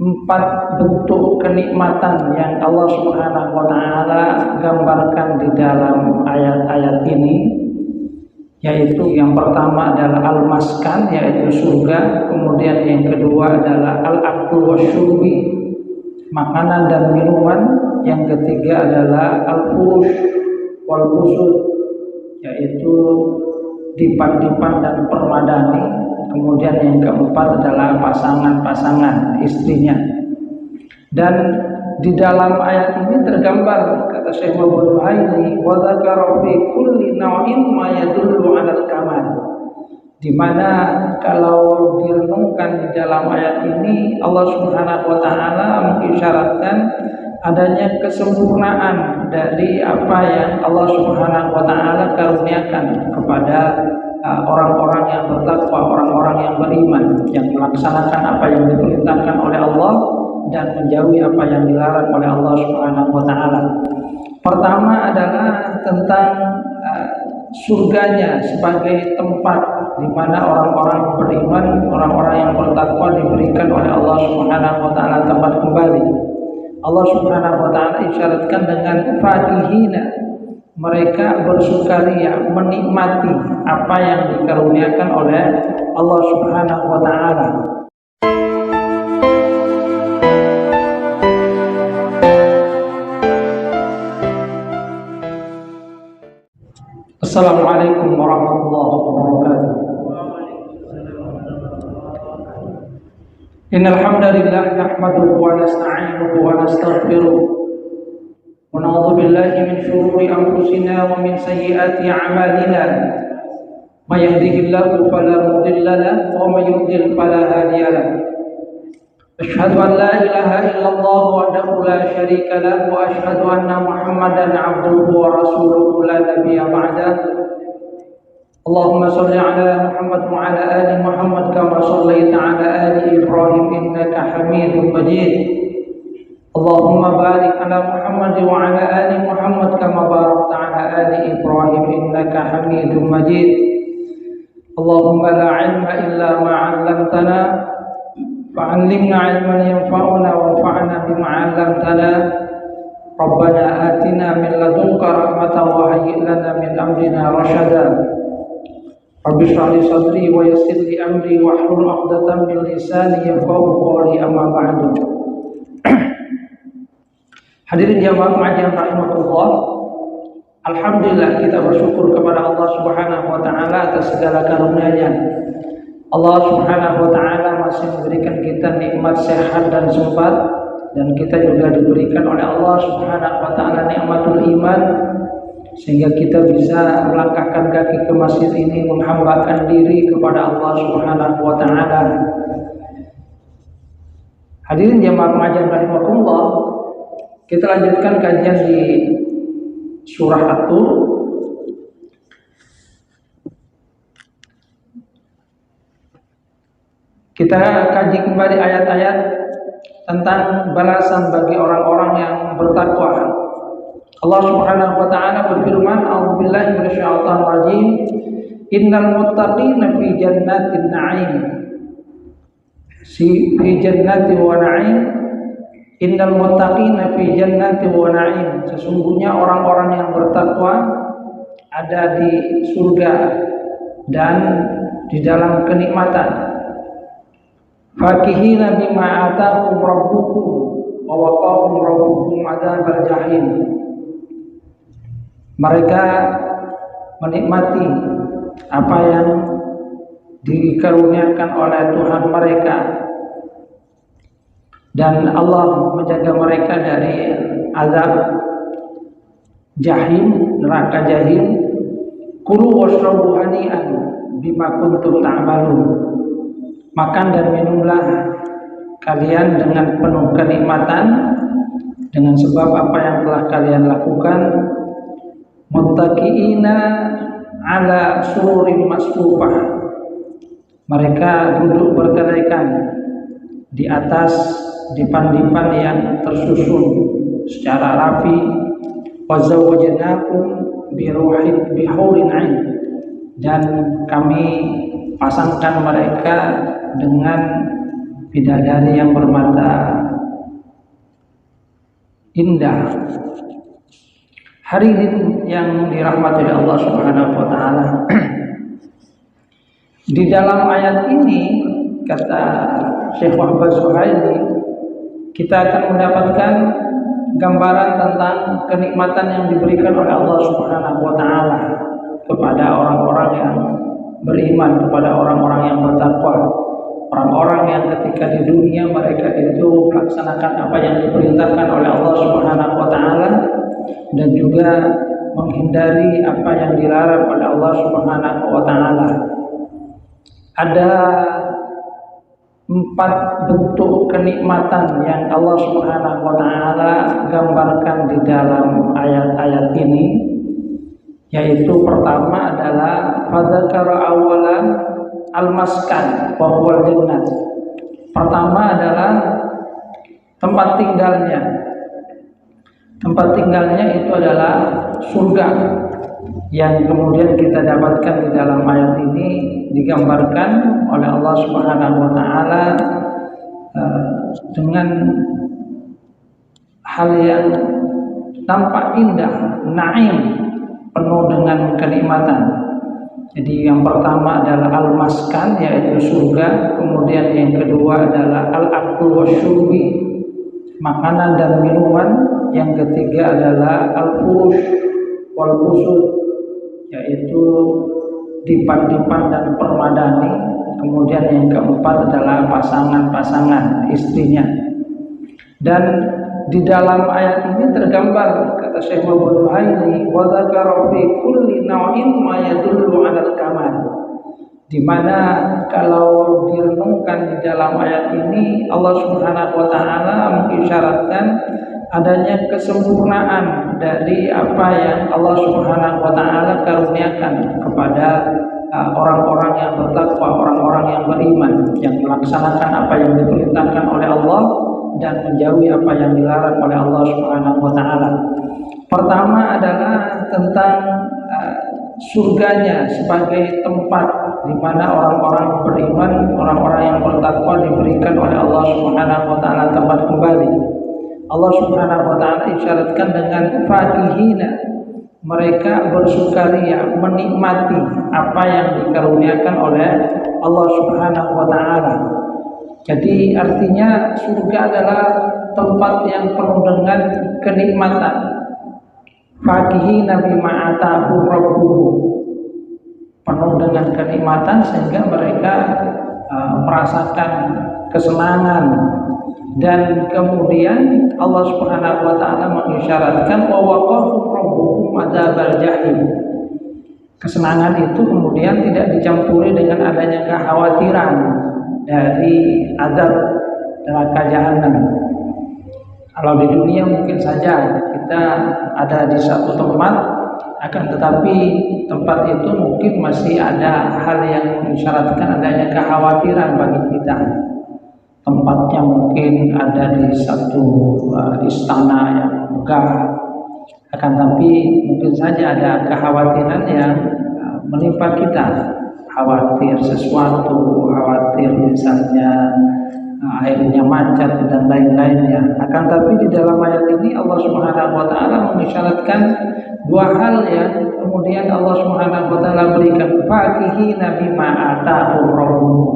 empat bentuk kenikmatan yang Allah Subhanahu wa taala gambarkan di dalam ayat-ayat ini, yaitu yang pertama adalah al-maskan, yaitu surga, kemudian yang kedua adalah al-aklu wasyurbi, makanan dan minuman, yang ketiga adalah al-furush wal qusud, yaitu dipan-dipan dan permadani, kemudian yang keempat adalah pasangan-pasangan istrinya. Dan di dalam ayat ini tergambar, kata Syekh Muhammad Al-Haili, wa dzakara fi kulli naw'in ma yadullu 'alal kamal, di mana kalau direnungkan di dalam ayat ini Allah Subhanahu wa taala mengisyaratkan adanya kesempurnaan dari apa yang Allah Subhanahu wa taala karuniakan kepada orang-orang yang bertakwa, orang-orang yang beriman, yang melaksanakan apa yang diperintahkan oleh Allah dan menjauhi apa yang dilarang oleh Allah Subhanahu wa taala. Pertama adalah tentang surganya sebagai tempat di mana orang-orang beriman, orang-orang yang bertakwa diberikan oleh Allah Subhanahu wa taala tempat kembali. Allah Subhanahu wa taala isyaratkan dengan fakihina, mereka bersukaria, menikmati apa yang dikaruniakan oleh Allah Subhanahu wa taala. Assalamualaikum warahmatullahi wabarakatuh. Innal hamdalillah nahmaduhu wa nasta'inuhu wa nastaghfiruh wa na'udzu billahi min shururi anfusina wa min sayyiati a'malina. May yahdihillahu fala mudilla lahu wa may yudlil fala hadiya lahu. Asyhadu an la ilaha illallah wahdahu la syarika lahu wa asyhadu anna Muhammadan 'abduhu wa rasuluhu la nabiyya ba'dahu. Allahumma shalli ala Muhammad wa ala ali Muhammad kama shallaita ala ali Ibrahim innaka Hamidum Majid. Allahumma barik ala Muhammad wa ala ali Muhammad kama barakta ala ali Ibrahim innaka Hamidum Majid. Allahumma la ilma illa ma 'allamtana fa'allimna 'ilman yanfa'una wanfa'na bima 'allamtana. Rabbana atina min ladunka rahmatan wa hayyi' lana min amrina rasyada. Rabbi shrah li sadri wa yassir li amri wahlul 'uqdatam min lisani yafqahu qawli, amma ba'du. Hadirin jamaah pengajian rahimakumullah, alhamdulillah kita bersyukur kepada Allah Subhanahu wa taala atas segala karunia-Nya. Allah Subhanahu wa taala masih memberikan kita nikmat sehat dan sempat, dan kita juga diberikan oleh Allah Subhanahu wa taala nikmatul iman, sehingga kita bisa melangkahkan kaki ke masjid ini, menghambakan diri kepada Allah Subhanahu wa taala. Hadirin jamaah pengajian rahimakumullah, kita lanjutkan kajian di surah At-Tur. Kita kaji kembali ayat-ayat tentang balasan bagi orang-orang yang bertakwa. Allah Subhanahu wa taala berfirman, a'udzubillahi minasyaitonir rajim, innal muttaqina fi jannatin na'im. Fi jannati wa na'im. Innal muttaqina fi jannati wa na'im. Sesungguhnya orang-orang yang bertakwa ada di surga dan di dalam kenikmatan. Fakihina bima atahum rabbukum wa waqahum rabbukum adzabal jahim. Mereka menikmati apa yang dikaruniakan oleh Tuhan mereka, dan Allah menjaga mereka dari azab jahim, neraka jahim. Kulu washrabu hani'an bima kuntum ta'malun. Makan dan minumlah kalian dengan penuh kenikmatan dengan sebab apa yang telah kalian lakukan. Muttaqiina ala sururin masfufah. Mereka duduk bertelaykan di atas dipan-dipan yang tersusun secara rapi. Wa zawwajnakum bihurin 'ain, dan kami pasangkan mereka dengan bidadari yang bermata indah. Hadirin yang dirahmati oleh Allah Subhanahu wa taala. Di dalam ayat ini kata Syekh Muhammad Zuhaili, kita akan mendapatkan gambaran tentang kenikmatan yang diberikan oleh Allah Subhanahu wa taala kepada orang-orang yang beriman, kepada orang-orang yang bertakwa, orang-orang yang ketika di dunia mereka itu melaksanakan apa yang diperintahkan oleh Allah Subhanahu wa taala dan juga menghindari apa yang dilarang oleh Allah Subhanahu wa taala. Ada 4 bentuk kenikmatan yang Allah Subhanahu wa taala gambarkan di dalam ayat-ayat ini, yaitu pertama adalah fadzakara awalan al-maskan wa huwal jannah. Pertama adalah tempat tinggalnya. Tempat tinggalnya itu adalah surga, yang kemudian kita dapatkan di dalam ayat ini digambarkan oleh Allah Subhanahu wa taala dengan hal yang tampak indah, naim, penuh dengan kenikmatan. Jadi yang pertama adalah al-maskan, yaitu surga. Kemudian yang kedua adalah al-aklu wasyurbi, makanan dan minuman. Yang ketiga adalah al-furush wal busud, yaitu dipan-dipan dan permadani. Kemudian yang keempat adalah pasangan-pasangan istrinya. Dan di dalam ayat ini tergambar, kata Syekh Muhammad Zuhaili, wa dzakara fi kulli naw'in ma yadullu 'alal kamal. Di mana kalau direnungkan di dalam ayat ini, Allah Subhanahu wa taala mengisyaratkan adanya kesempurnaan dari apa yang Allah Subhanahu wa taala karuniakan kepada orang-orang yang bertakwa, orang-orang yang beriman, yang melaksanakan apa yang diperintahkan oleh Allah dan menjauhi apa yang dilarang oleh Allah Subhanahu wa taala. Pertama adalah tentang surganya sebagai tempat di mana orang-orang beriman, orang-orang yang bertakwa diberikan oleh Allah Subhanahu wa taala tempat kembali. Allah Subhanahu wa taala isyaratkan dengan fakihina, mereka bersukaria, menikmati apa yang dikaruniakan oleh Allah Subhanahu wa taala. Jadi artinya surga adalah tempat yang penuh dengan kenikmatan. Fakihina bima atahu rabbuhu, penuh dengan kenikmatan sehingga mereka merasakan kesenangan. Dan kemudian Allah Subhanahu wa taala mengisyaratkan wa waqahum rabbuhum adzabal jahim. Kesenangan itu kemudian tidak dicampuri dengan adanya kekhawatiran dari azab neraka jahanam. Kalau di dunia mungkin saja kita ada di satu tempat, akan tetapi tempat itu mungkin masih ada hal yang mengisyaratkan adanya kekhawatiran bagi kita. Tempatnya mungkin ada di satu istana yang megah, akan tapi mungkin saja ada kekhawatiran yang menimpa kita, khawatir sesuatu, khawatir misalnya airnya macet dan lain-lainnya. Akan tapi di dalam ayat ini Allah Subhanahu wa taala mengisyaratkan 2 hal yang kemudian Allah Subhanahu wa taala berikan, fakihina bima atahum rabbuhum.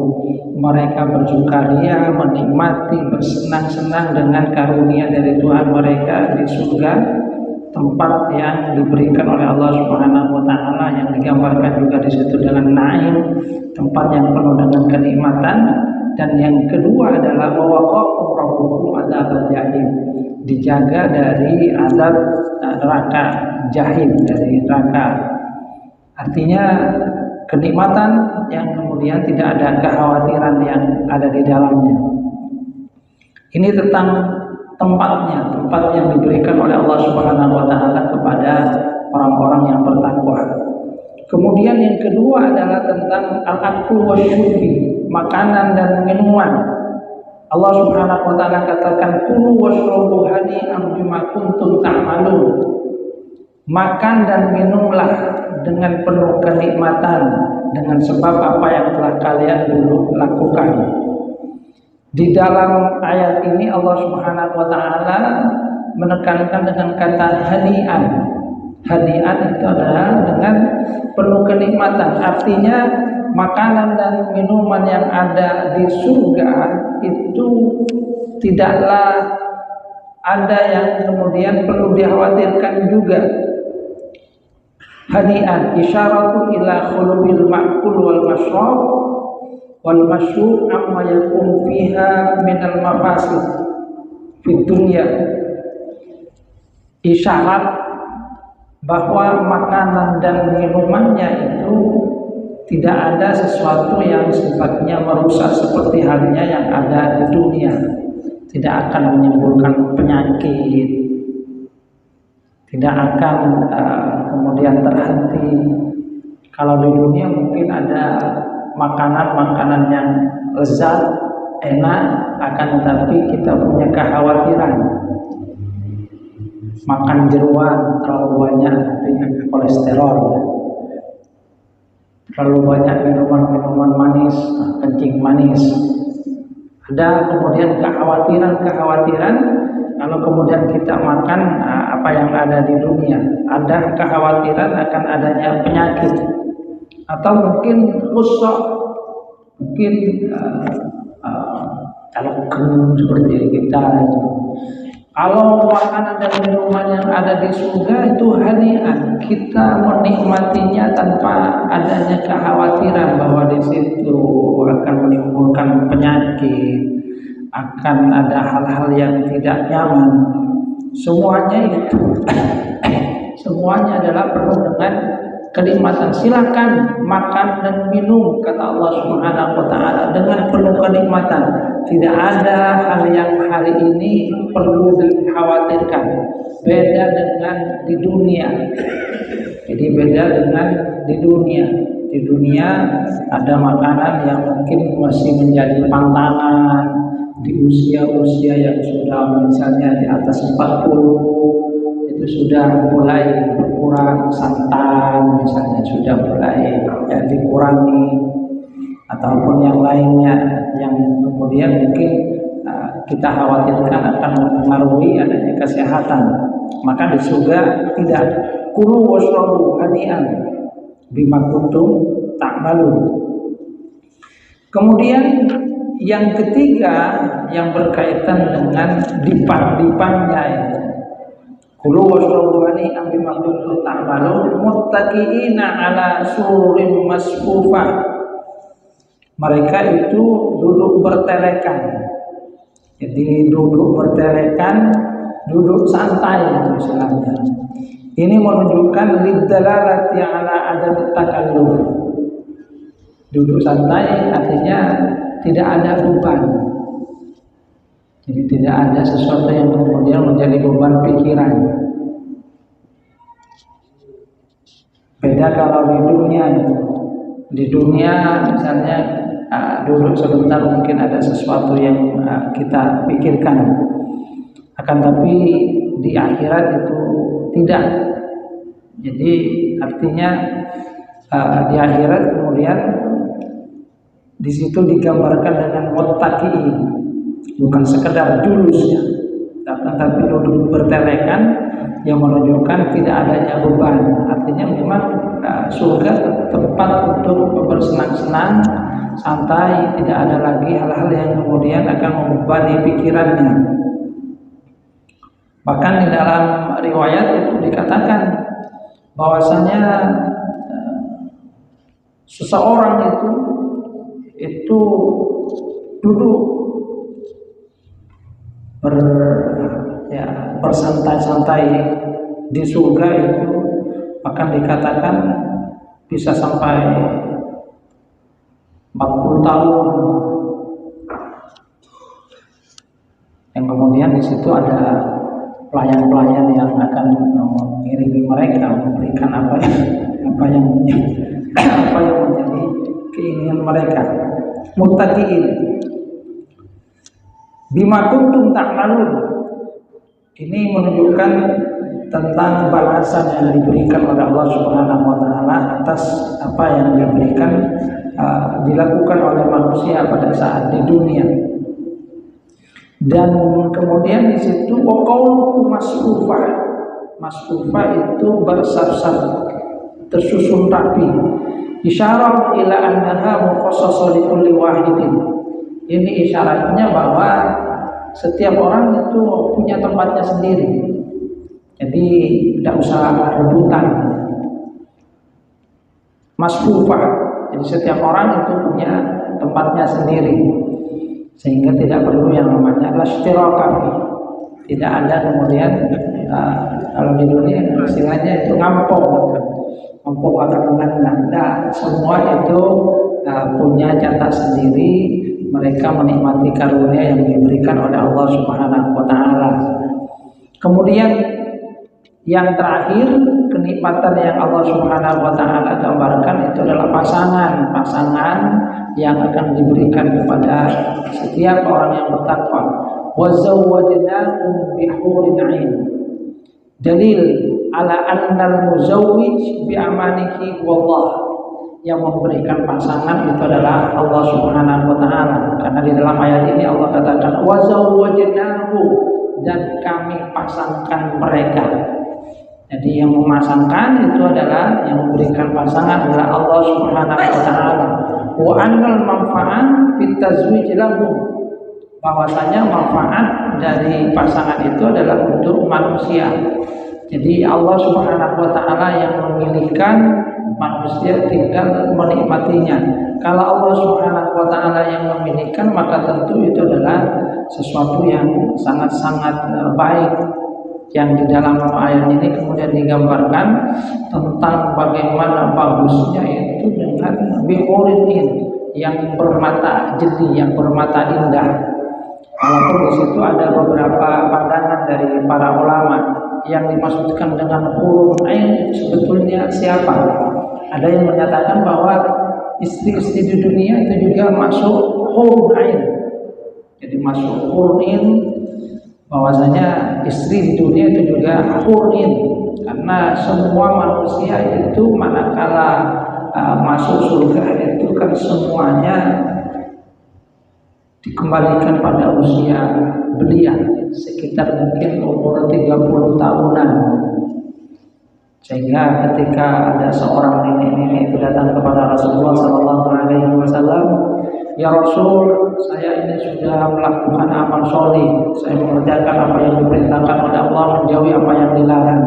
Mereka bersukaria, menikmati, bersenang-senang dengan karunia dari Tuhan mereka di surga, tempat yang diberikan oleh Allah Subhanahu wa taala, yang digambarkan juga di situ dengan naim, tempat yang penuh dengan kenikmatan. Dan yang kedua adalah waqahum rabbuhum adzabal jahim, dijaga dari azab neraka jahim, dari neraka. Artinya kenikmatan yang kemudian tidak ada kekhawatiran yang ada di dalamnya. Ini tentang tempatnya, tempat yang diberikan oleh Allah Subhanahu wa taala kepada orang-orang yang bertakwa. Kemudian yang kedua adalah tentang al-aklu wasyurbi, makanan dan minuman. Allah Subhanahu wa taala katakan kulu washrabu hani'an bima kuntum ta'malun. Makan dan minumlah dengan penuh kenikmatan dengan sebab apa yang telah kalian dulu lakukan. Di dalam ayat ini Allah Subhanahu wa taala menekankan dengan kata hani'an. Hani'an itu adalah dengan penuh kenikmatan. Artinya makanan dan minuman yang ada di surga itu tidaklah ada yang kemudian perlu dikhawatirkan juga. Hani'an isyaratu ila khulubil ma'kul wal mashrab wal mashrub amma yakun fiha minal mafasid fid dunya. Isyarat bahwa makanan dan minumannya itu tidak ada sesuatu yang sifatnya merusak seperti halnya yang ada di dunia. Tidak akan menimbulkan penyakit, tidak akan kemudian terhenti. Kalau di dunia mungkin ada makanan-makanan yang lezat, enak, akan tetapi kita punya kekhawatiran. Makan jeruan terlalu banyak dengan kolesterol, terlalu banyak minuman-minuman manis, kencing manis. Ada kemudian kekhawatiran kalau kemudian kita makan apa yang ada di dunia. Ada kekhawatiran akan adanya penyakit atau mungkin rusak, mungkin talakun seperti kita. Kalau makanan dan minuman yang ada di surga itu hanian, kita menikmatinya tanpa adanya kekhawatiran bahwa di situ akan menimbulkan penyakit, akan ada hal-hal yang tidak nyaman. Semuanya itu, semuanya adalah penuh dengan kenikmatan. Silakan makan dan minum, kata Allah Subhanahu wa taala, dengan penuh kenikmatan. Tidak ada hal yang hari ini perlu dikhawatirkan. Beda dengan di dunia. Jadi beda dengan di dunia. Di dunia ada makanan yang mungkin masih menjadi pantangan di usia-usia yang sudah misalnya di atas 40, itu sudah mulai berkurang santan, misalnya sudah mulai ya dikurangi, ataupun yang lainnya yang kemudian mungkin kita khawatirkan akan mempengaruhi adanya kesehatan. Maka di surga tidak, kulu washrabu hani'an bima kuntum ta'malun. Kemudian yang ketiga yang berkaitan dengan dipan-dipannya itu, kulu washrabu hani'an bima kuntum ta'malun muttaqiina ala sururin masfufah. Mereka itu duduk bertelekan. Jadi duduk bertelekan, duduk santai istilahnya. Ini menunjukkan liddalalati ala adad takalluf. Duduk santai artinya tidak ada beban. Jadi tidak ada sesuatu yang kemudian menjadi beban pikiran. Beda kalau di dunia itu. Di dunia misalnya duduk sebentar mungkin ada sesuatu yang kita pikirkan, akan tapi di akhirat itu tidak. Jadi artinya di akhirat kemudian di situ digambarkan dengan muttaqiin, bukan sekedar julusnya, tapi duduk bertelekan yang menunjukkan tidak adanya beban. Artinya memang surga tempat untuk bersenang-senang, santai, tidak ada lagi hal-hal yang kemudian akan membebani pikirannya. Bahkan di dalam riwayat itu dikatakan bahwasanya seseorang itu duduk bersantai-santai di surga itu akan dikatakan bisa sampai 40 tahun. Yang kemudian di situ ada pelayan-pelayan yang akan mengiringi mereka, memberikan apa yang menjadi keinginan mereka. Muttaqiin bima kuntum ta'malun. Ini menunjukkan tentang balasan yang diberikan oleh Allah Subhanahu wa taala atas apa yang diberikan dilakukan oleh manusia pada saat di dunia. Dan kemudian di situ qauluhu masrufah. Masrufah itu bersab-sab, tersusun rapi. Isyarat ila annaha mukhassasah li kulli wahidin. Ini isyaratnya bahwa setiap orang itu punya tempatnya sendiri. Jadi tidak usah rebutan. Masrufah. Jadi setiap orang itu punya tempatnya sendiri. Sehingga tidak perlu yang namanya lastirakafi. Tidak ada kemudian kalau di dunia istilahnya itu ngampong, ngampong atau menanda. Semua itu punya jatah sendiri. Mereka menikmati karunia yang diberikan oleh Allah Subhanahu wa taala. Kemudian yang terakhir, kenikmatan yang Allah Subhanahu wa taala gambarkan itu adalah pasangan yang akan diberikan kepada setiap orang yang bertakwa. Wa zawwajnahum bihurin 'ain. Dalil ala annal muzawwij bi amanihi wallah. Yang memberikan pasangan itu adalah Allah Subhanahu wa taala. Karena di dalam ayat ini Allah katakan wa zawwajnahum, dan kami pasangkan mereka. Jadi yang memasangkan itu adalah, yang memberikan pasangan adalah Allah Subhanahu wa taala. Wa annal manfa'at fit tazwij lahum, bahwasanya manfaat dari pasangan itu adalah untuk manusia. Jadi Allah Subhanahu wa taala yang memilihkan, manusia tinggal menikmatinya. Kalau Allah Subhanahu wa taala yang memilihkan, maka tentu itu adalah sesuatu yang sangat-sangat baik. Yang di dalam ayat ini kemudian digambarkan tentang bagaimana bagusnya itu dengan bihurin yang bermata jeli, yang bermata indah. Walaupun di situ ada beberapa pandangan dari para ulama, yang dimaksudkan dengan hurun ain sebetulnya siapa? Ada yang menyatakan bahwa istri-istri di dunia itu juga masuk hurun ain. Jadi masuk hurun ain, bahwasanya istri di dunia itu juga hurun, karena semua manusia itu manakala masuk surga itu kan semuanya dikembalikan pada usia belia, sekitar mungkin umur 30 tahunan. Sehingga ketika ada seorang nenek-nenek itu datang kepada Rasulullah SAW, "Ya Rasul, saya ini sudah melakukan amal soleh, saya mengerjakan apa yang diperintahkan oleh Allah, menjauhi apa yang dilarang.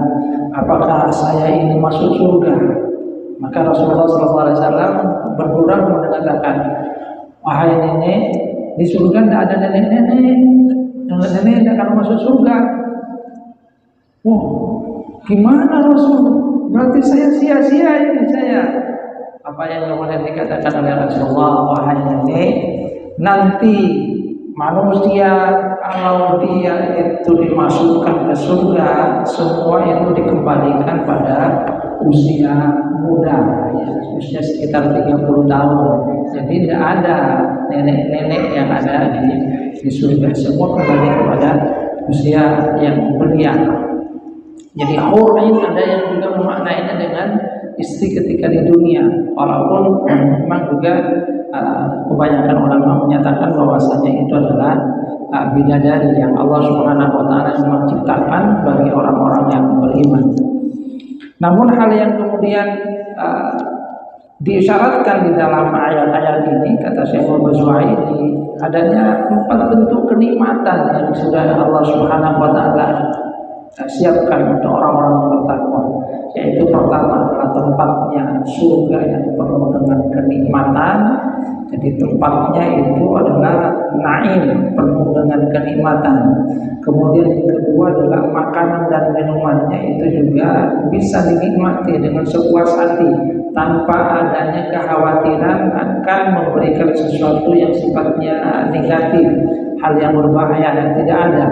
Apakah saya ini masuk surga?" Maka Rasulullah SAW bergurau mengatakan, "Wahai nenek, di surga tidak ada nenek-nenek. Nenek-nenek tidak akan masuk surga." Wah, gimana Rasul? Berarti saya sia-sia ini saya. Apa yang kemudian dikatakan oleh Rasulullah, wahai nenek, nanti manusia kalau dia itu dimasukkan ke surga, semua itu dikembalikan pada usia muda, ya, usia sekitar 30 tahun. Jadi tidak ada nenek-nenek yang ada di surga, semua kembali kepada usia yang belia. Jadi hurun ada yang juga memaknainya dengan istri ketika di dunia, walaupun memang juga kebanyakan ulama menyatakan bahwasanya itu adalah bidadari yang Allah Subhanahu wa taala menciptakan bagi orang-orang yang beriman. Namun hal yang kemudian diisyaratkan di dalam ayat-ayat ini, kata Syekh Al-Bazwaini, adanya 4 bentuk kenikmatan yang sudah Allah Subhanahu wa taala siapkan untuk orang-orang yang bertakwa. Yaitu pertama adalah tempatnya surga yang penuh dengan kenikmatan. Jadi tempatnya itu adalah naim, penuh dengan kenikmatan. Kemudian yang kedua adalah makanan dan minumannya itu juga bisa dinikmati dengan sepuas hati, tanpa adanya kekhawatiran akan memberikan sesuatu yang sifatnya negatif, hal yang berbahaya, yang tidak ada.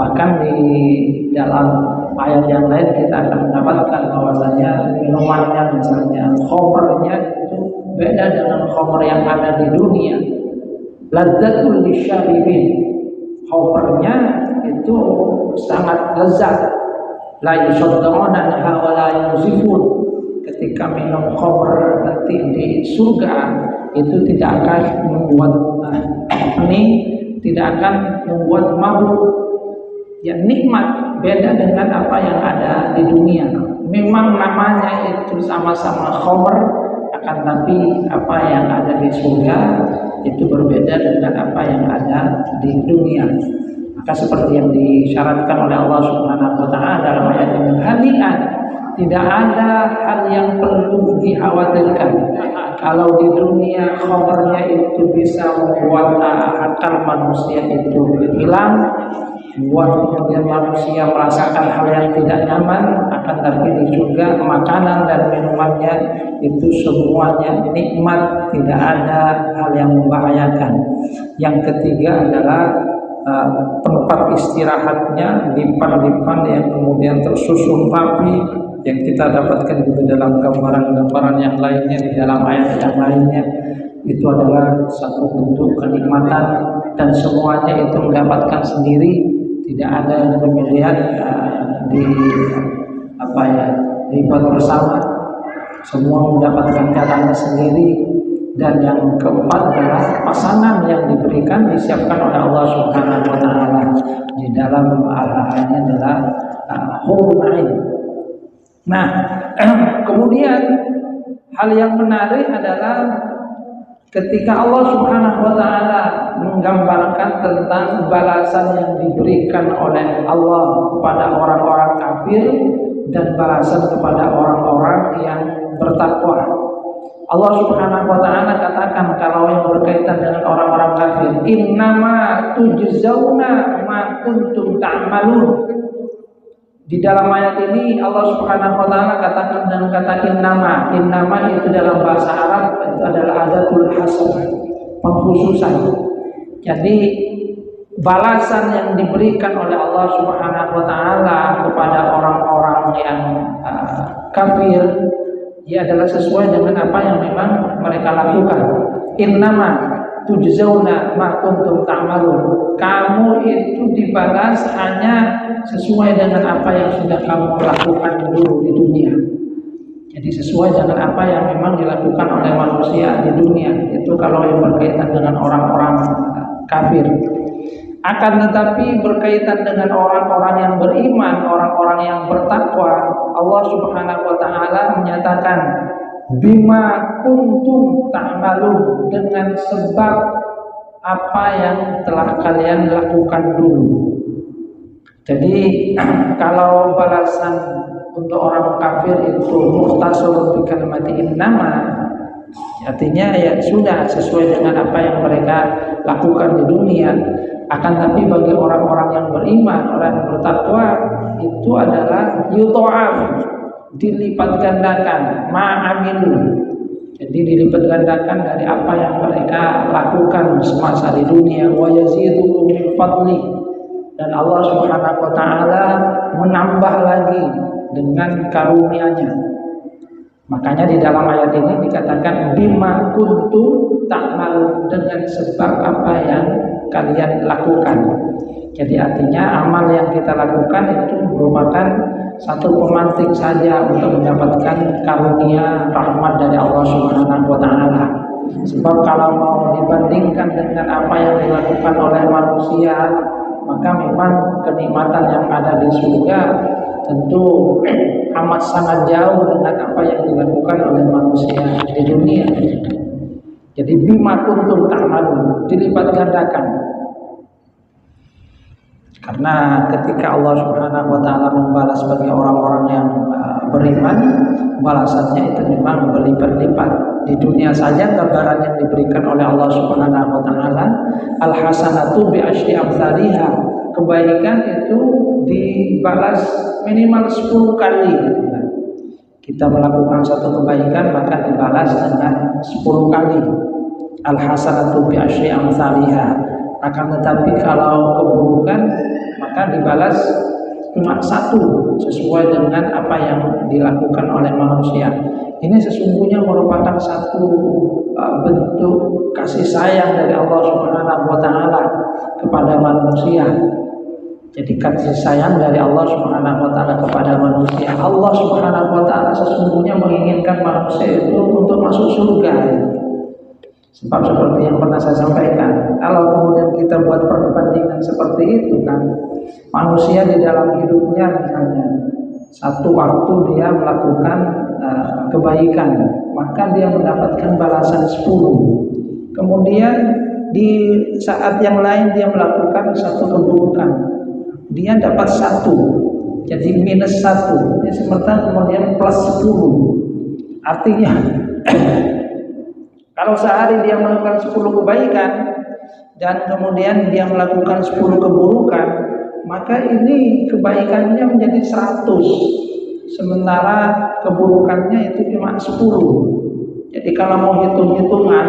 Bahkan di dalam ayat yang lain kita akan mendapatkan bahwasanya minumannya, misalnya khamrnya itu beda dengan khamr yang ada di dunia. Ladzatul lisyaribin, khamrnya itu sangat lezat. La yusaddauna anha wa la yuzifun. Ketika minum khamr nanti di surga itu tidak akan membuat pening tidak akan membuat mabuk. Ya, nikmat beda dengan apa yang ada di dunia. Memang namanya itu sama-sama khamr, akan tapi apa yang ada di surga itu berbeda dengan apa yang ada di dunia. Maka seperti yang disyaratkan oleh Allah Subhanahu wa taala dalam ayat ini, hani'an, tidak ada hal yang perlu dikhawatirkan. Kalau di dunia khabarnya itu bisa membuat akal manusia itu hilang, buat kemudian manusia merasakan hal yang tidak nyaman, akan tapi di surga makanan dan minumannya itu semuanya nikmat, tidak ada hal yang membahayakan. Yang ketiga adalah tempat istirahatnya, dipan-dipan yang kemudian tersusun rapi, yang kita dapatkan juga dalam gambaran-gambaran yang lainnya di dalam ayat yang lainnya. Itu adalah satu bentuk kenikmatan, dan semuanya itu mendapatkan sendiri, tidak ada yang pemilihan di dibuat bersama, semua mendapatkan jalannya sendiri. Dan yang keempat adalah pasangan yang diberikan disiapkan oleh Allah Subhanahu wa taala di dalam al-ayatnya adalah hurul 'ain. Nah, kemudian hal yang menarik adalah ketika Allah Subhanahu wa taala menggambarkan tentang balasan yang diberikan oleh Allah kepada orang-orang kafir dan balasan kepada orang-orang yang bertakwa. Allah Subhanahu wa taala katakan kalau yang berkaitan dengan orang-orang kafir, innama tujzauna ma kuntum ta'malun. Di dalam ayat ini Allah Subhanahu wa taala katakan dengan kata innama. Innama itu dalam bahasa Arab itu adalah adatul hasr, pengkhususan. Jadi balasan yang diberikan oleh Allah Subhanahu wa taala kepada orang-orang yang kafir, ia adalah sesuai dengan apa yang memang mereka lakukan. Innama tujzauna ma kuntum ta'malun. Kamu itu dibalas hanya sesuai dengan apa yang sudah kamu lakukan dulu di dunia. Jadi sesuai dengan apa yang memang dilakukan oleh manusia di dunia. Itu kalau yang berkaitan dengan orang-orang kafir. Akan tetapi berkaitan dengan orang-orang yang beriman, orang-orang yang bertakwa, Allah Subhanahu wa taala menyatakan bima kuntum ta'malun, dengan sebab apa yang telah kalian lakukan dulu. Jadi kalau balasan untuk orang kafir itu mukhtasar bi kalimati innama, artinya ya sudah sesuai dengan apa yang mereka lakukan di dunia. Akan tapi bagi orang-orang yang beriman, orang yang bertakwa, itu adalah yuta'af, dilipat gandakan, ma'amilu. Jadi dilipat gandakan dari apa yang mereka lakukan semasa di dunia. Wa yazidu min fadli, dan Allah Subhanahu wa taala menambah lagi dengan karunia-Nya. Makanya di dalam ayat ini dikatakan bima kuntum ta'malun, dengan sebab apa yang kalian lakukan. Jadi artinya amal yang kita lakukan itu merupakan satu pemantik saja untuk mendapatkan karunia rahmat dari Allah Subhanahu wa taala. Sebab kalau mau dibandingkan dengan apa yang dilakukan oleh manusia, maka memang kenikmatan yang ada di surga tentu amat sangat jauh dengan apa yang dilakukan oleh manusia di dunia. Jadi bima kuntum ta'malun, dilipat gandakan. Karena ketika Allah Subhanahu wa taala membalas bagi orang-orang yang beriman, balasannya itu memang berlipat-lipat. Di dunia saja gambaran yang diberikan oleh Allah Subhanahu wa taala, al-hasanatu bi asyri amsalihha, kebaikan itu dibalas minimal 10 kali. Kita melakukan satu kebaikan maka dibalas dengan 10 kali. Al-hasanatu bi asyri amsalihha. Akan tetapi kalau keburukan maka dibalas cuma 1, sesuai dengan apa yang dilakukan oleh manusia. Ini sesungguhnya merupakan satu bentuk kasih sayang dari Allah Subhanahu wa taala kepada manusia. Jadi kasih sayang dari Allah Subhanahu wa taala kepada manusia. Allah Subhanahu wa taala sesungguhnya menginginkan manusia itu untuk masuk surga. Sebab seperti yang pernah saya sampaikan, kalau kemudian kita buat perbandingan seperti itu kan, manusia di dalam hidupnya misalnya satu waktu dia melakukan kebaikan, maka dia mendapatkan balasan 10. Kemudian di saat yang lain dia melakukan satu keburukan, dia dapat 1, jadi minus 1. Ini sementara kemudian plus 10. Artinya kalau sehari dia melakukan 10 kebaikan dan kemudian dia melakukan 10 keburukan, maka ini kebaikannya menjadi 100, sementara keburukannya itu cuma 10. Jadi kalau mau hitung-hitungan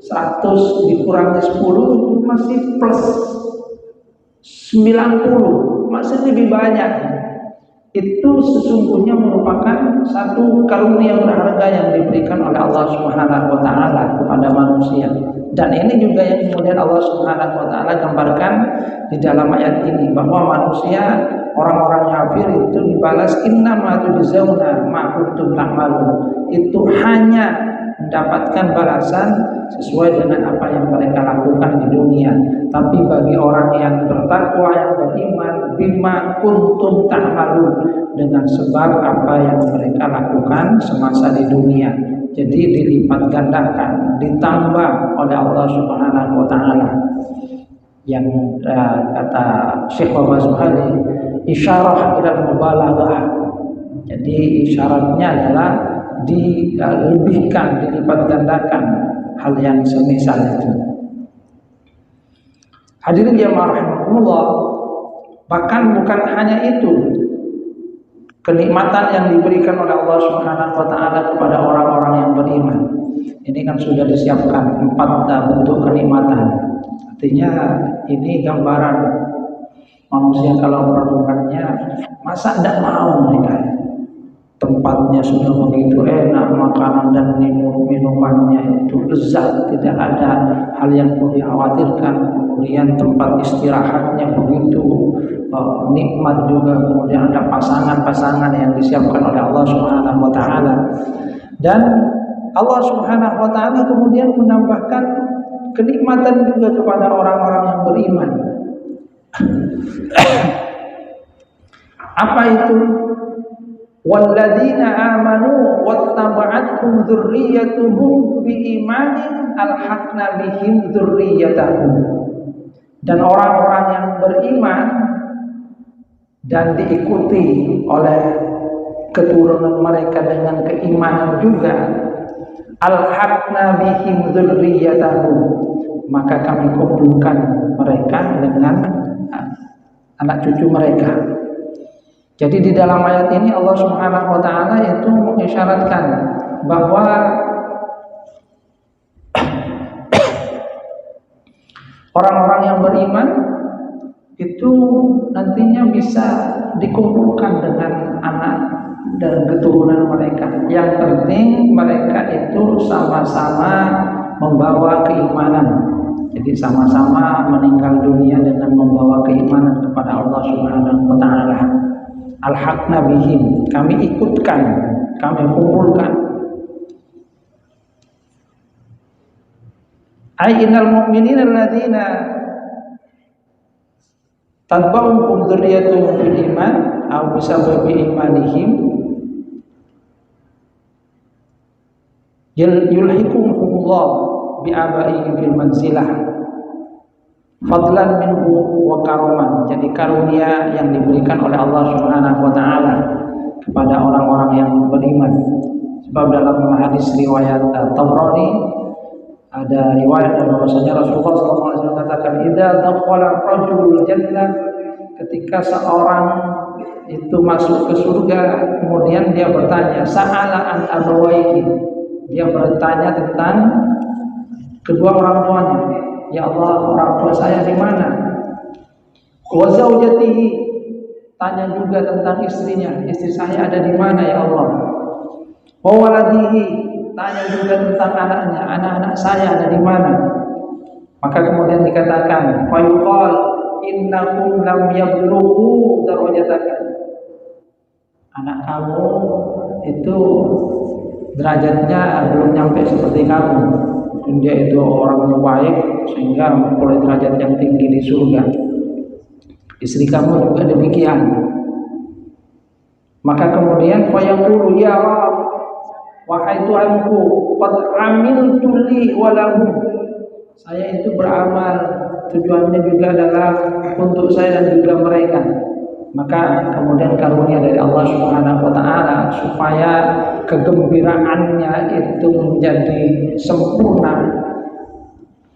100 dikurangi 10 masih plus 90, masih lebih banyak. Itu sesungguhnya merupakan satu karunia berharga yang diberikan oleh Allah Subhanahu wa taala kepada manusia. Dan ini juga yang kemudian Allah Subhanahu wa taala gambarkan di dalam ayat ini, bahwa manusia, orang-orang kafir itu dibalas innama tujzauna ma kuntum ta'malun. Itu hanya mendapatkan balasan sesuai dengan apa yang mereka lakukan di dunia. Tapi bagi orang yang bertakwa, yang beriman, bima kuntum ta'malun, dengan sebab apa yang mereka lakukan semasa di dunia. Jadi dilipat gandakan, ditambah oleh Allah Subhanahu wa taala. Yang kata Syekh Al-Bazmali, isyarah ila mubalaghah. Jadi isyaratnya adalah dilebihkan, dilipat gandakan hal yang semisal itu. Hadirin jamaah rahimakumullah, bahkan bukan hanya itu, kenikmatan yang diberikan oleh Allah Subhanahu wa taala kepada orang-orang yang beriman. Ini kan sudah disiapkan 4 bentuk kenikmatan. Artinya ini gambaran manusia kalau merenungkannya, masa tidak mau mereka. Tempatnya sudah begitu enak, makanan dan minumannya itu lezat, tidak ada hal yang perlu dikhawatirkan. Kemudian tempat istirahatnya begitu nikmat juga. Kemudian ada pasangan-pasangan yang disiapkan oleh Allah Subhanahu wa taala. Dan Allah Subhanahu wa taala kemudian menambahkan kenikmatan juga kepada orang-orang yang beriman. Apa itu? Walladzina amanu wattaba'athum dzurriyyatuhum biimanin alhaqna bihim dzurriyyatahum. Dan orang-orang yang beriman dan diikuti oleh keturunan mereka dengan keimanan juga, alhaqna bihim dzurriyyatahum, maka kami kumpulkan mereka dengan anak cucu mereka. Jadi di dalam ayat ini Allah Subhanahu wa taala itu mengisyaratkan bahwa orang-orang yang beriman itu nantinya bisa dikumpulkan dengan anak dan keturunan mereka. Yang penting mereka itu sama-sama membawa keimanan. Jadi sama-sama meninggal dunia dengan membawa keimanan kepada Allah Subhanahu wa taala. Al-haqna bihim, kami ikutkan, kami kumpulkan. Ainal mu'minina alladzina tadba'uhum dzurriyyatuhum bil iman aw bisababi imanihim yulhikumullah bi abaihim fil manzilah fadlan minhu wa karaman. Jadi karunia yang diberikan oleh Allah Subhanahu wa taala kepada orang-orang yang beriman. Sebab dalam hadis riwayat Tabrani ada riwayat bahwasanya Rasulullah SAW katakan, idza dakhala rajulul jannah, ketika seorang itu masuk ke surga, kemudian dia bertanya, sa'ala an abawaihi, dia bertanya tentang kedua orang tuanya. Ya Allah, orang tua saya di mana? Wa zaujatihi, tanya juga tentang istrinya, istri saya ada di mana ya Allah? Wa waladihi, tanya juga tentang anaknya, anak-anak saya ada di mana? Maka kemudian dikatakan, fa yuqal innakum lam yablughu darajataka, anak kamu itu derajatnya belum nyampe seperti kamu. Dia itu orangnya baik, sehingga memperoleh derajat yang tinggi di surga. Istri kamu juga demikian. Maka kemudian fayaqulu ya Rabb, wahai Tuhanku, qad amiltu li wa lahum. Saya itu beramal, tujuannya juga adalah untuk saya dan juga mereka. Maka kemudian karunia dari Allah Subhanahu wa taala supaya kegembiraannya itu menjadi sempurna,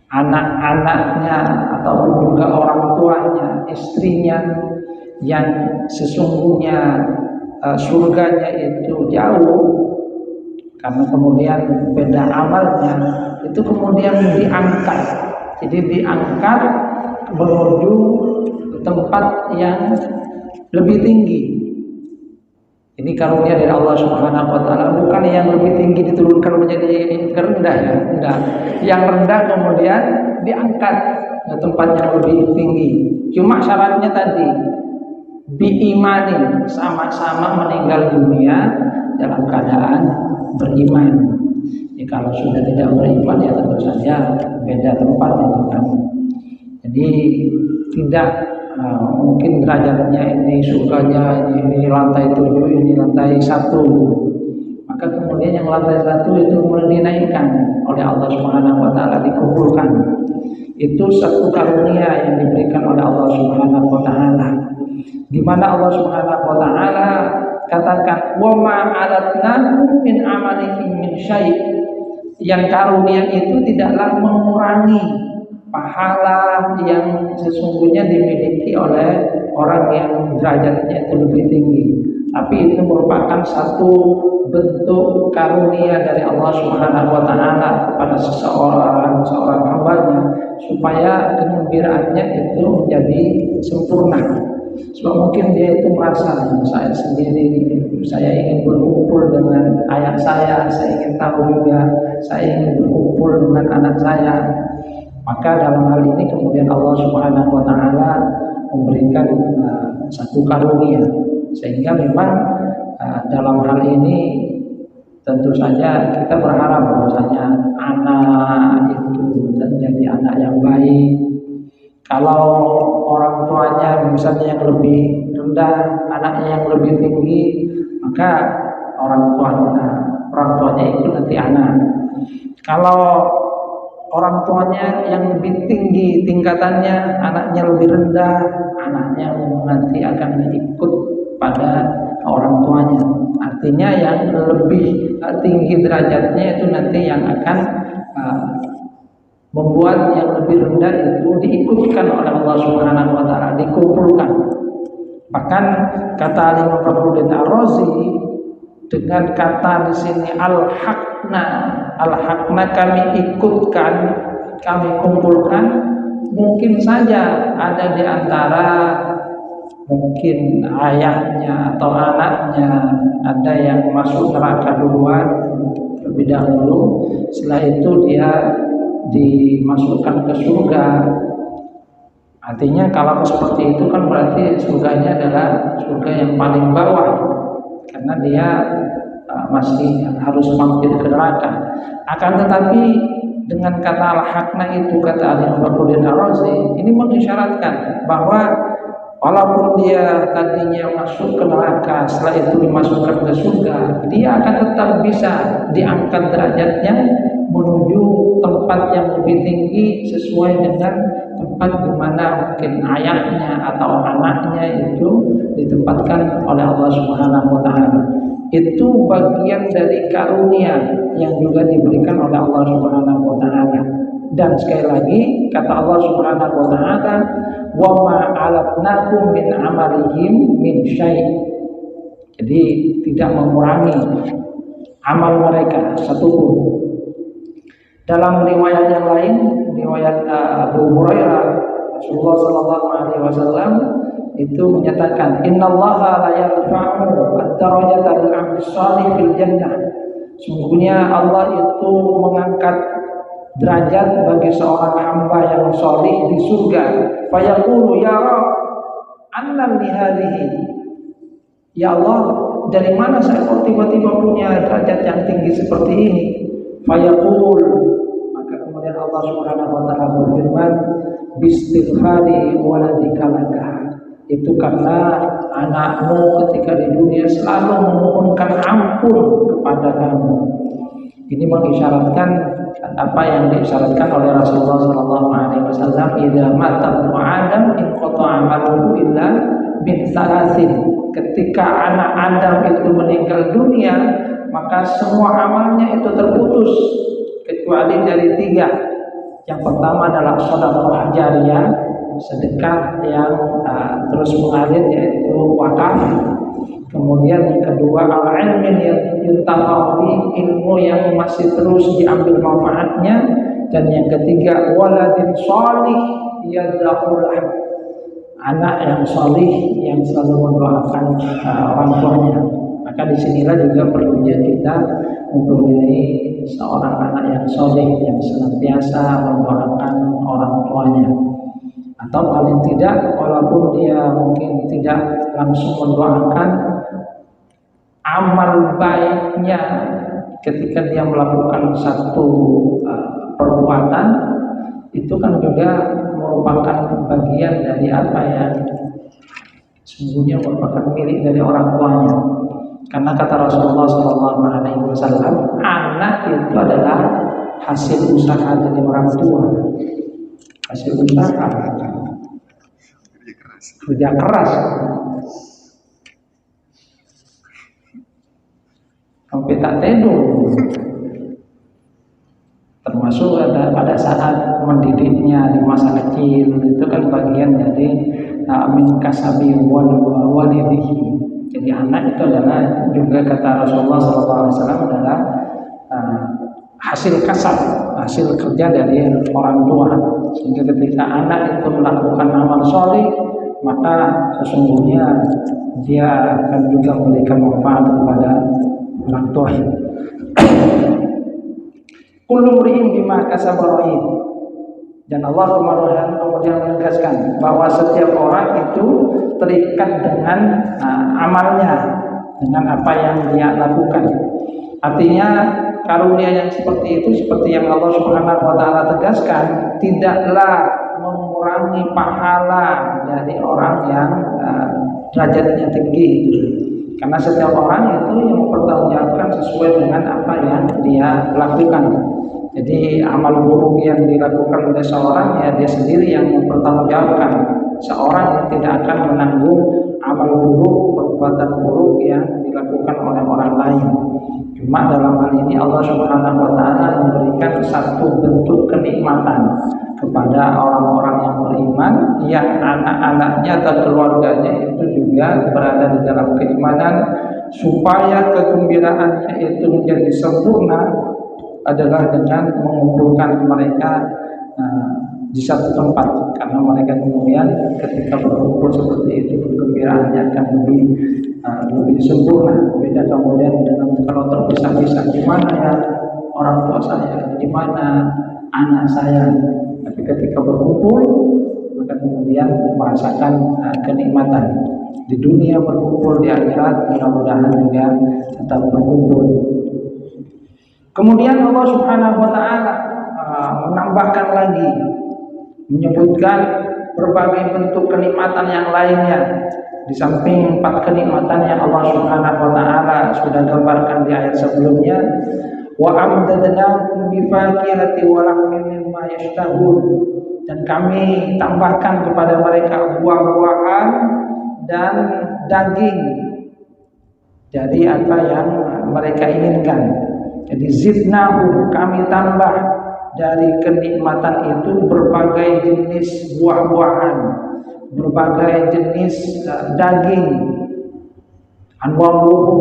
anak-anaknya ataupun juga orang tuanya, istrinya yang sesungguhnya surganya itu jauh karena kemudian beda amalnya, itu kemudian diangkat. Jadi diangkat menuju tempat yang lebih tinggi. Ini karunia dari Allah Subhanahu wa taala, bukan yang lebih tinggi diturunkan menjadi rendah ya, enggak. Yang rendah kemudian diangkat ke tempat yang lebih tinggi. Cuma syaratnya tadi biimanin, sama-sama meninggal dunia dalam keadaan beriman. Ya, kalau sudah tidak beriman ya tentu saja beda tempat itu kan. Jadi tidak mungkin derajatnya ini surganya ini lantai 7, ini lantai 1. Maka kemudian yang lantai 1 itu mulai dinaikkan oleh Allah Subhanahu wa taala, dikumpulkan. Itu satu karunia yang diberikan oleh Allah Subhanahu wa taala. Di mana Allah Subhanahu wa taala katakan wa ma alatnahu min amalihim min syai'. Yang karunia itu tidaklah mengurangi pahala yang sesungguhnya dimiliki oleh orang yang derajatnya itu lebih tinggi, tapi itu merupakan satu bentuk karunia dari Allah Subhanahu wa taala kepada seorang hambanya supaya kegembiraannya itu menjadi sempurna. Sebab mungkin dia itu merasa saya sendiri, saya ingin berkumpul dengan ayah saya ingin tahu juga, saya ingin berkumpul dengan anak saya. Maka dalam hal ini kemudian Allah Subhanahu wa taala memberikan satu karunia, sehingga memang dalam hal ini tentu saja kita berharap bahwasanya anak itu menjadi anak yang baik. Kalau orang tuanya misalnya yang lebih rendah, anaknya yang lebih tinggi, maka orang tuanya itu nanti anak. Kalau orang tuanya yang lebih tinggi tingkatannya, anaknya lebih rendah, anaknya nanti akan ikut pada orang tuanya. Artinya yang lebih tinggi derajatnya itu nanti yang akan membuat yang lebih rendah itu diikutkan oleh Allah Subhanahu wa taala, dikumpulkan. Bahkan kata Imam Fakhruddin Ar-Razi dengan kata di sini al-haqna kami ikutkan, kami kumpulkan, mungkin saja ada di antara mungkin ayahnya atau anaknya ada yang masuk neraka duluan terlebih dahulu, setelah itu dia dimasukkan ke surga. Artinya kalau seperti itu kan berarti surganya adalah surga yang paling bawah, karena dia masih harus mampir ke neraka. Akan tetapi dengan kata al-haqna itu, kata Imam Fakhruddin Ar-Razi, ini mengisyaratkan bahwa walaupun dia tadinya masuk ke neraka, setelah itu dimasukkan ke surga, dia akan tetap bisa diangkat derajatnya menuju tempat yang lebih tinggi sesuai dengan tempat di mana mungkin ayahnya atau anaknya itu ditempatkan oleh Allah Subhanahu wa taala. Itu bagian dari karunia yang juga diberikan oleh Allah Subhanahu wa taala. Dan sekali lagi kata Allah Subhanahu wa taala, wa ma alatnakum min amalihim min syai'. Jadi tidak mengurangi amal mereka satupun. Dalam riwayat yang lain, riwayat Abu Hurairah, Rasulullah sallallahu alaihi wasallam itu menyatakan, innallaha la yarfa'u ad-darajata lil 'abdi shalih fil jannah. Sungguhnya Allah itu mengangkat derajat bagi seorang hamba yang salih di surga. Fayaqulu ya Rabb, anna li hadhihi. Ya Allah, dari mana saya kok tiba-tiba punya derajat yang tinggi seperti ini? Fayaqul, maka kemudian Allah Allah Subhanahu wa taala berfirman, "Bistighfari waladika laka." Itu karena anakmu ketika di dunia selalu memohonkan ampun kepada kamu. Ini mengisyaratkan apa yang diisyaratkan oleh Rasulullah SAW, "Idza mata ibnu Adam inqata'a 'amaluhu illa min salasin." Ketika anak Adam itu meninggal dunia, maka semua amalnya itu terputus kecuali dari 3. Yang pertama adalah sedekah jariyah, sedekah yang terus mengalir, yaitu wakaf. Kemudian yang kedua, al-ilmin yang yuntafa'u, ilmu yang masih terus diambil manfaatnya. Dan yang ketiga, waladin sholih yad'u lahu, anak yang sholih yang selalu mendoakan orang tuanya. Maka disinilah juga perlunya kita mempunyai seorang anak yang sholih yang senantiasa mendoakan orang tuanya. Atau paling tidak, walaupun dia mungkin tidak langsung mendoakan, amal baiknya ketika dia melakukan satu perbuatan itu kan juga merupakan bagian dari apa yang sesungguhnya merupakan milik dari orang tuanya. Karena kata Rasulullah SAW, anak itu adalah hasil usaha dari orang tua, hasil usaha, kerja keras. Sampai tak tidur, termasuk pada saat mendidiknya di masa kecil, itu kan bagian dari min kasabi walidihi. Jadi anak itu adalah juga kata Rasulullah SAW adalah hasil kasab, hasil kerja dari orang tua. Sehingga ketika anak itu melakukan amal sholih, maka sesungguhnya dia akan juga memberikan manfaat kepada orang tua. Kullu mri'in bima kasaba rahim. Dan Allah kemudian menegaskan bahwa setiap orang itu terikat dengan amalnya, dengan apa yang dia lakukan. Artinya karunia yang seperti itu, seperti yang Allah Subhanahu wa taala tegaskan, tidaklah mengurangi pahala dari orang yang derajatnya tinggi. Karena setiap orang itu yang mempertanggungjawabkan sesuai dengan apa yang dia lakukan. Jadi amal buruk yang dilakukan oleh seorang, ya dia sendiri yang mempertanggungjawabkan. Seorang yang tidak akan menanggung amal buruk, perbuatan buruk yang dilakukan oleh orang lain. Cuma dalam hal ini Allah Subhanahu wa taala memberikan satu bentuk kenikmatan kepada orang-orang yang beriman, yang anak-anaknya atau keluarganya itu juga berada di dalam keimanan, supaya kegembiraannya itu menjadi sempurna adalah dengan mengumpulkan mereka di satu tempat. Karena mereka kemudian ketika berkumpul seperti itu, kegembiraannya akan lebih sempurna. Beda kemudian dengan kalau terpisah-pisah, di mana ya orang tua saya, di mana anak saya. Tapi ketika berkumpul, maka kemudian merasakan kenikmatan. Di dunia berkumpul, di akhirat mudah-mudahan juga tetap berkumpul. Kemudian Allah Subhanahu wa taala menambahkan lagi, menyebutkan berbagai bentuk kenikmatan yang lainnya. Di samping 4 kenikmatan yang Allah Subhanahu wa taala sudah gambarkan di ayat sebelumnya, wa amdadnakum bi fakihati wa lahmin mimma yashtahun, dan kami tambahkan kepada mereka buah-buahan dan daging dari apa yang mereka inginkan. Jadi zidnahu, kami tambah dari kenikmatan itu berbagai jenis buah-buahan, berbagai jenis daging, anwaruhu,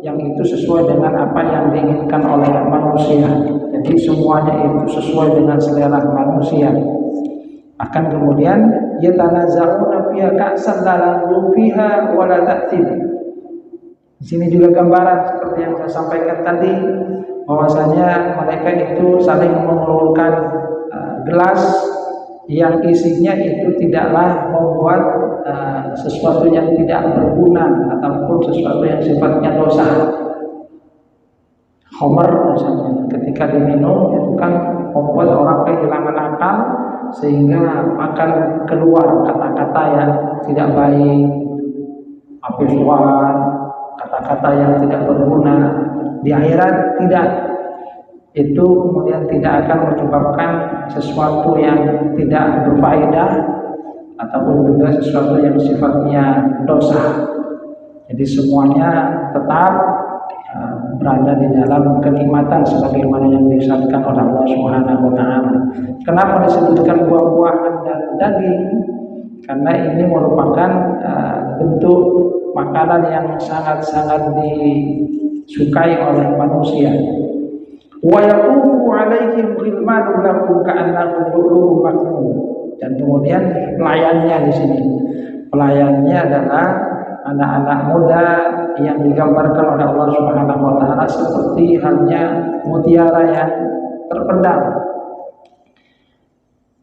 yang itu sesuai dengan apa yang diinginkan oleh manusia. Jadi semuanya itu sesuai dengan selera manusia. Akan kemudian yatanaza'una fiha ka'san la fiha wa la ta'thim. Di sini juga gambaran seperti yang saya sampaikan tadi, bahwasanya mereka itu saling mengeluarkan gelas yang isinya itu tidaklah membuat sesuatu yang tidak berguna ataupun sesuatu yang sifatnya dosa. Khamar misalnya, ketika diminum itu kan membuat orang kehilangan akal sehingga akan keluar kata-kata yang tidak baik, apisuan, kata-kata yang tidak berguna. Di akhirat tidak, itu kemudian tidak akan menyebabkan sesuatu yang tidak berfaedah ataupun juga sesuatu yang sifatnya dosa. Jadi semuanya tetap berada di dalam kenikmatan sebagaimana yang disebutkan oleh Allah Subhanahu wa taala. Kenapa disebutkan buah-buahan dan daging? Karena ini merupakan bentuk makanan yang sangat-sangat disukai oleh manusia. Wa yaqufu 'alaihim ghilmanun lahum ka'annahum lu'lu'un maknun. Dan kemudian pelayannya di sini. Pelayannya adalah anak-anak muda yang digambarkan oleh Allah Subhanahu wa taala seperti halnya mutiara yang terpendam.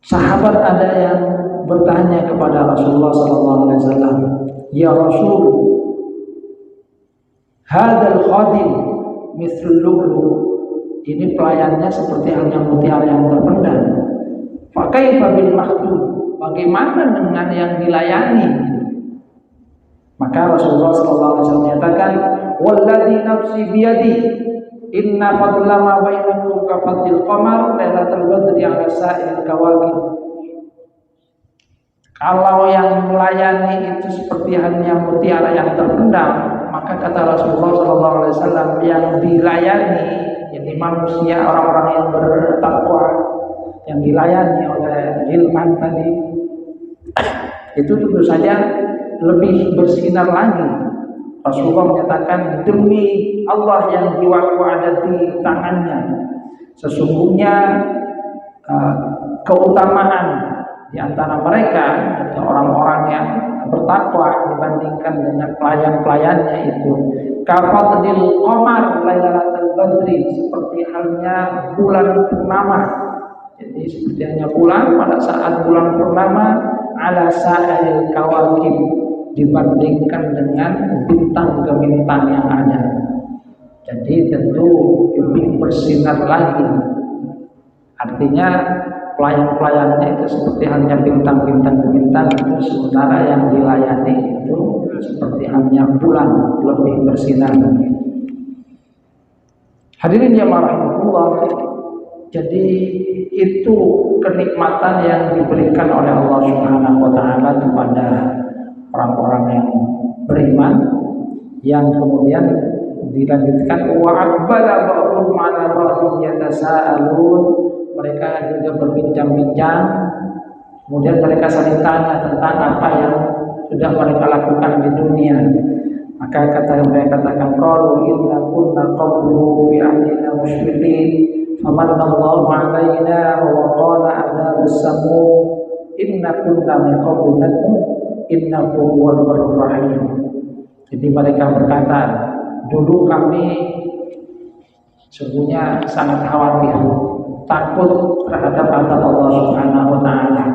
Sahabat ada yang bertanya kepada Rasulullah sallallahu alaihi wasallam, "Ya Rasul, hadzal khadim mithlul lu'lu." Ini pelayannya seperti halnya mutiara yang terpendam. Fa kaifa bil makhdum? Bagaimana dengan yang dilayani? Maka Rasulullah SAW menyatakan, "Walladzi nafsi biyadi, inna fadla ma bainakum ka fadlil qamar lailatul badri 'ala sa'il kawakib." Kalau yang melayani itu seperti halnya mutiara yang terpendam, maka kata Rasulullah SAW, yang dilayani, jadi manusia, orang-orang yang bertakwa, yang dilayani oleh ilman tadi, itu tentu saja lebih bersinar lagi. Rasulullah menyatakan, demi Allah yang jiwaku ada di tangannya, sesungguhnya keutamaan di antara mereka atau orang-orang yang bertakwa dibandingkan dengan pelayan-pelayannya itu kafadlil qamar lailatul badri, seperti halnya bulan purnama. Jadi seperti halnya bulan pada saat bulan purnama, ala sa'il kawakib, dibandingkan dengan bintang-bintang yang ada. Jadi tentu lebih bersinar lagi. Artinya pelayan-pelayannya itu seperti halnya bintang-bintang itu, sementara yang dilayani itu seperti halnya bulan, lebih bersinar. Hadirin jamaah rahimakumullah, jadi itu kenikmatan yang diberikan oleh Allah Subhanahu wa taala kepada orang-orang yang beriman, yang kemudian dilanjutkan wa aqbala ba'dhum 'ala ba'dhin yatasaalun. Mereka juga berbincang-bincang, kemudian mereka saling tanya tentang apa yang sudah mereka lakukan di dunia. Maka mereka katakan, qalu inna kunna qablu fi ahlina musyrikin famanna Allahu 'alaina wa waqana 'adzabas samum inna kunna min qablu nad'u innahu huwal barrur rahim. Jadi mereka berkata, dulu kami sungguhnya sangat khawatir, takut terhadap azab Allah Subhanahu wa taala.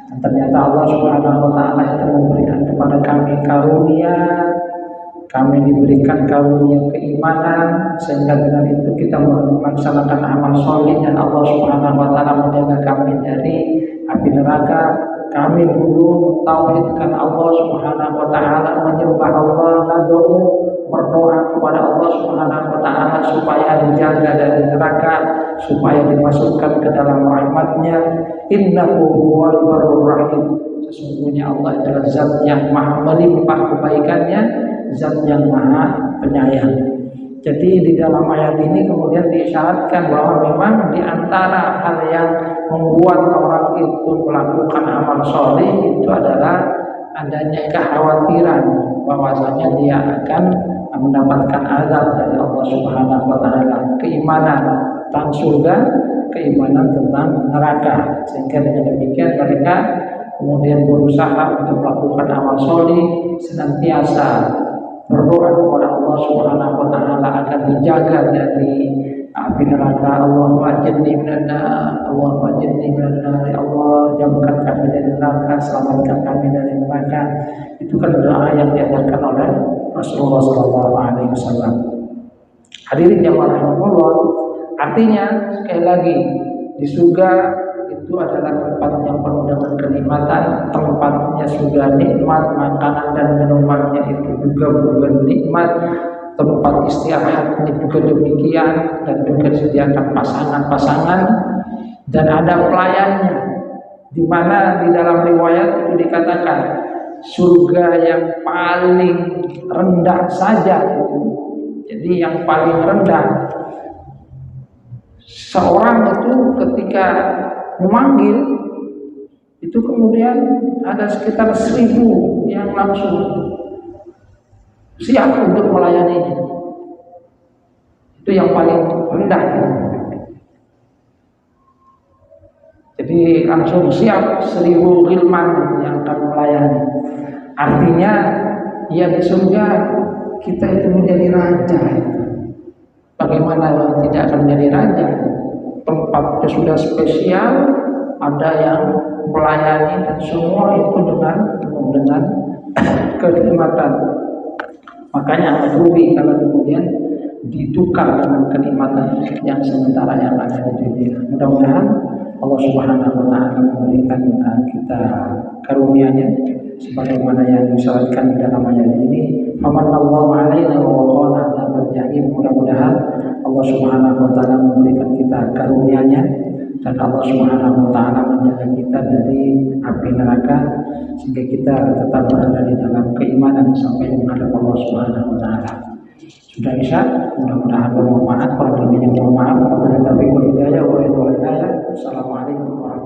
Dan ternyata Allah Subhanahu wa taala itu memberikan kepada kami karunia, kami diberikan karunia keimanan, sehingga dengan itu kita melaksanakan amal soleh dan Allah Subhanahu wa taala menjaga kami dari api neraka. Kami dulu tauhidkan Allah Subhanahu wa taala, menyembah Allah, nad'u, berdoa kepada Allah Subhanahu wa taala supaya dijaga dari neraka, supaya dimasukkan ke dalam rahmat-Nya. Innahu huwal barrur rahim. Sesungguhnya Allah adalah zat yang maha melimpah kebaikannya, zat yang maha penyayang. Jadi di dalam ayat ini kemudian diisyaratkan bahwa memang di antara hal yang membuat orang itu melakukan amal soleh itu adalah adanya kekhawatiran bahwasanya dia akan mendapatkan azab dari Allah Subhanahu wa taala, keimanan tentang surga, keimanan tentang neraka, sehingga dengan demikian mereka kemudian berusaha untuk melakukan amal soleh, senantiasa berdoa kepada Allah Subhanahu wa taala agar dijaga dari api neraka. Allahumma ajirni minan nar, Allahumma ajirni minan nar, ya Allah jauhkan kami dari neraka, selamatkan kami dari neraka. Itu kan doa yang diajarkan oleh Rasulullah sallallahu alaihi wasallam. Hadirin yang rahimahullah, artinya sekali lagi di surga itu adalah tempat yang penuh dengan kenikmatan, tempatnya sudah nikmat, makanan dan minumannya itu juga nikmat, tempat istirahatnya juga demikian, dan juga disediakan pasangan-pasangan dan ada pelayannya, di mana di dalam riwayat itu dikatakan surga yang paling rendah saja itu. Jadi yang paling rendah, seorang itu ketika memanggil itu kemudian ada sekitar 1000 yang langsung siap untuk melayaninya. Itu yang paling rendah. Jadi langsung siap 1000 ghilman yang akan melayani. Artinya ya di surga kita itu menjadi raja. Bagaimana tidak akan menjadi raja? Tempatnya sudah spesial, ada yang melayani dan semua itu dengan kenikmatan. Makanya rugi kalau kemudian ditukar dengan kenikmatan yang sementara yang ada di dunia. Mudah-mudahan Allah Subhanahu wa taala memberikan kita karunia-Nya sebagaimana yang disyaratkan di dalam ayat ini. Famanallahu alaina wa waqana adzabal jahim. Mudah-mudahan Allah Subhanahu wa taala memberikan kita karunia-Nya dan Allah Subhanahu wa taala menjaga kita dari api neraka sehingga kita tetap berada di dalam keimanan sampai menghadap Allah Subhanahu wa taala. Sudah Isya, mudah-mudahan bermanfaat. Kalau lebihnya mohon maaf. Wabillahi taufiq wal hidayah. Assalamualaikum warahmatullahi wabarakatuh.